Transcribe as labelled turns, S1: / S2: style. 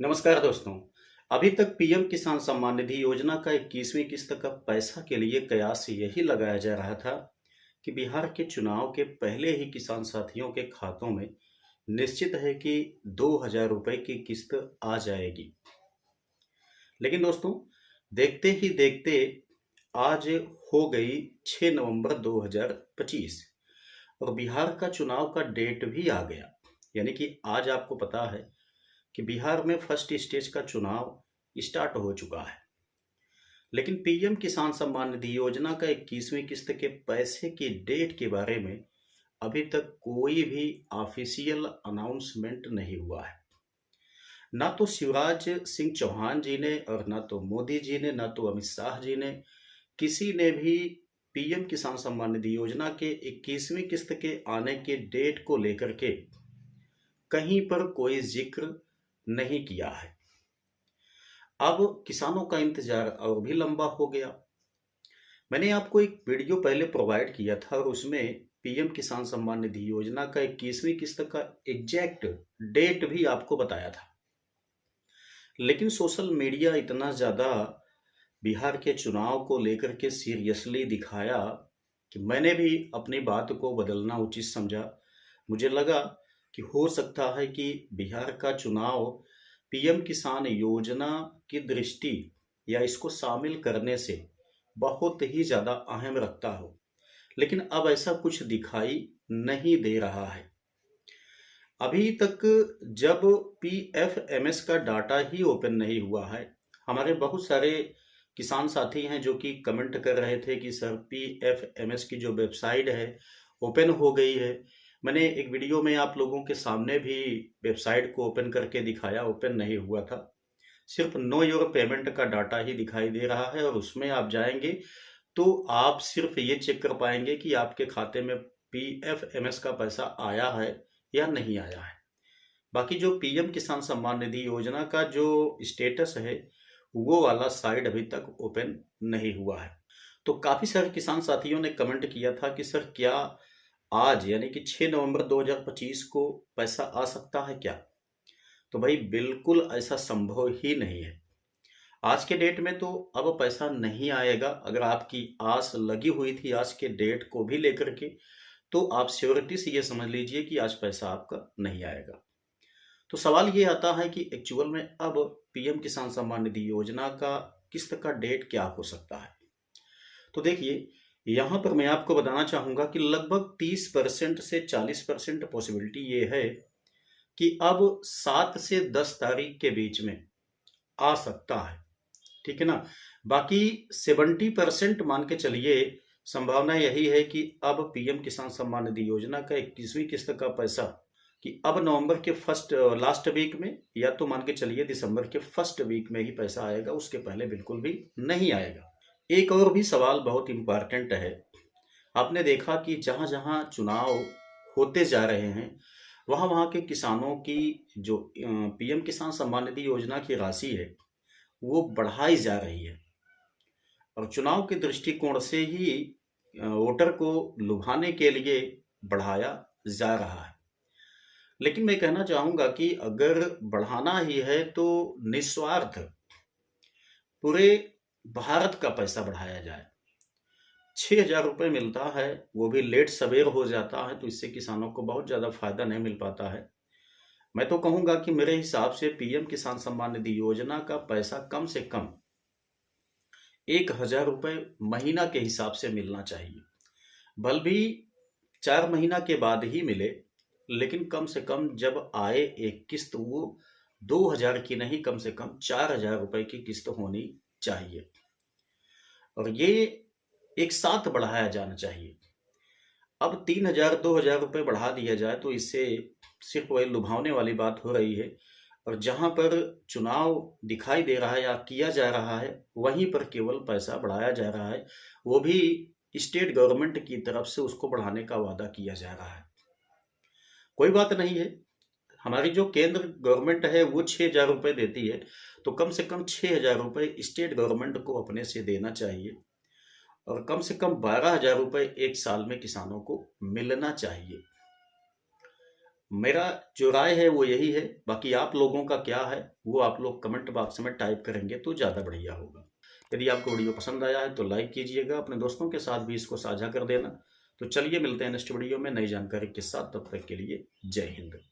S1: नमस्कार दोस्तों। अभी तक पीएम किसान सम्मान निधि योजना का 21वीं किस्त का पैसा के लिए कयास यही लगाया जा रहा था कि बिहार के चुनाव के पहले ही किसान साथियों के खातों में निश्चित है कि 2,000 रुपए की किस्त आ जाएगी। लेकिन दोस्तों, देखते ही देखते आज हो गई 6 नवंबर 2025 और बिहार का चुनाव का डेट भी आ गया। यानी कि आज आपको पता है कि बिहार में फर्स्ट स्टेज का चुनाव स्टार्ट हो चुका है। लेकिन पीएम किसान सम्मान निधि योजना का 21वीं किस्त के पैसे की डेट के बारे में अभी तक कोई भी ऑफिशियल अनाउंसमेंट नहीं हुआ है। ना तो शिवराज सिंह चौहान जी ने और ना तो मोदी जी ने ना तो अमित शाह जी ने किसी ने भी पीएम किसान सम्मान निधि योजना के 21वीं किस्त के आने के डेट को लेकर के कहीं पर कोई जिक्र नहीं किया है। अब किसानों का इंतजार और भी लंबा हो गया। मैंने आपको एक वीडियो पहले प्रोवाइड किया था और उसमें पीएम किसान सम्मान निधि योजना का 21वीं किस्त का एग्जैक्ट डेट भी आपको बताया था। लेकिन सोशल मीडिया इतना ज़्यादा बिहार के चुनाव को लेकर के सीरियसली दिखाया कि मैंने भी अपनी बात को बदलना उचित समझा। मुझे लगा कि हो सकता है कि बिहार का चुनाव पीएम किसान योजना की दृष्टि या इसको शामिल करने से बहुत ही ज़्यादा अहम रखता हो। लेकिन अब ऐसा कुछ दिखाई नहीं दे रहा है। अभी तक जब पीएफएमएस का डाटा ही ओपन नहीं हुआ है, हमारे बहुत सारे किसान साथी हैं जो कि कमेंट कर रहे थे कि सर पीएफएमएस की जो वेबसाइट है ओपन हो गई है। मैंने एक वीडियो में आप लोगों के सामने भी वेबसाइट को ओपन करके दिखाया, ओपन नहीं हुआ था। सिर्फ नो योर पेमेंट का डाटा ही दिखाई दे रहा है और उसमें आप जाएंगे तो आप सिर्फ ये चेक कर पाएंगे कि आपके खाते में पीएफएमएस का पैसा आया है या नहीं आया है। बाकी जो पीएम किसान सम्मान निधि योजना का जो स्टेटस है वो वाला साइड अभी तक ओपन नहीं हुआ है। तो काफ़ी सारे किसान साथियों ने कमेंट किया था कि सर क्या आज यानी कि 6 नवंबर 2025 को पैसा आ सकता है क्या? तो भाई बिल्कुल ऐसा संभव ही नहीं है। आज के डेट में तो अब पैसा नहीं आएगा। अगर आपकी आस लगी हुई थी आज के डेट को भी लेकर के, तो आप श्योरिटी से ये समझ लीजिए कि आज पैसा आपका नहीं आएगा। तो सवाल ये आता है कि एक्चुअल में अब पीएम किसान सम्मान निधि योजना का किस्त का डेट क्या हो सकता है? तो देखिए, यहाँ पर मैं आपको बताना चाहूँगा कि लगभग 30% से 40% पॉसिबिलिटी ये है कि अब 7 से 10 तारीख के बीच में आ सकता है। ठीक है ना? बाकी 70% मान के चलिए, संभावना यही है कि अब पीएम किसान सम्मान निधि योजना का 21वीं किस्त का पैसा कि अब नवंबर के फर्स्ट लास्ट वीक में या तो मान के चलिए दिसंबर के फर्स्ट वीक में ही पैसा आएगा, उसके पहले बिल्कुल भी नहीं आएगा। एक और भी सवाल बहुत इम्पॉर्टेंट है। आपने देखा कि जहाँ जहाँ चुनाव होते जा रहे हैं वहाँ वहाँ के किसानों की जो पीएम किसान सम्मान निधि योजना की राशि है वो बढ़ाई जा रही है और चुनाव के दृष्टिकोण से ही वोटर को लुभाने के लिए बढ़ाया जा रहा है। लेकिन मैं कहना चाहूँगा कि अगर बढ़ाना ही है तो निस्वार्थ पूरे भारत का पैसा बढ़ाया जाए। 6,000 रुपये मिलता है, वो भी लेट सवेर हो जाता है, तो इससे किसानों को बहुत ज़्यादा फायदा नहीं मिल पाता है। मैं तो कहूँगा कि मेरे हिसाब से पीएम किसान सम्मान निधि योजना का पैसा कम से कम 1,000 रुपये महीना के हिसाब से मिलना चाहिए। भले भी 4 महीना के बाद ही मिले, लेकिन कम से कम जब आए एक किस्त वो 2,000 की नहीं, कम से कम 4,000 रुपये की किस्त होनी चाहिए और ये एक साथ बढ़ाया जाना चाहिए। अब 3,000 2,000 रुपये बढ़ा दिया जाए तो इससे सिर्फ वही लुभावने वाली बात हो रही है और जहाँ पर चुनाव दिखाई दे रहा है या किया जा रहा है वहीं पर केवल पैसा बढ़ाया जा रहा है, वो भी स्टेट गवर्नमेंट की तरफ से उसको बढ़ाने का वादा किया जा रहा है। कोई बात नहीं है, हमारी जो केंद्र गवर्नमेंट है वो 6,000 रुपये देती है, तो कम से कम 6,000 रुपये स्टेट गवर्नमेंट को अपने से देना चाहिए और कम से कम 12,000 रुपये एक साल में किसानों को मिलना चाहिए। मेरा जो राय है वो यही है। बाकी आप लोगों का क्या है वो आप लोग कमेंट बॉक्स में टाइप करेंगे तो ज़्यादा बढ़िया होगा। यदि आपको वीडियो पसंद आया है तो लाइक कीजिएगा, अपने दोस्तों के साथ भी इसको साझा कर देना। तो चलिए मिलते हैं नेक्स्ट वीडियो में नई जानकारी के साथ, तब तक के लिए जय हिंद।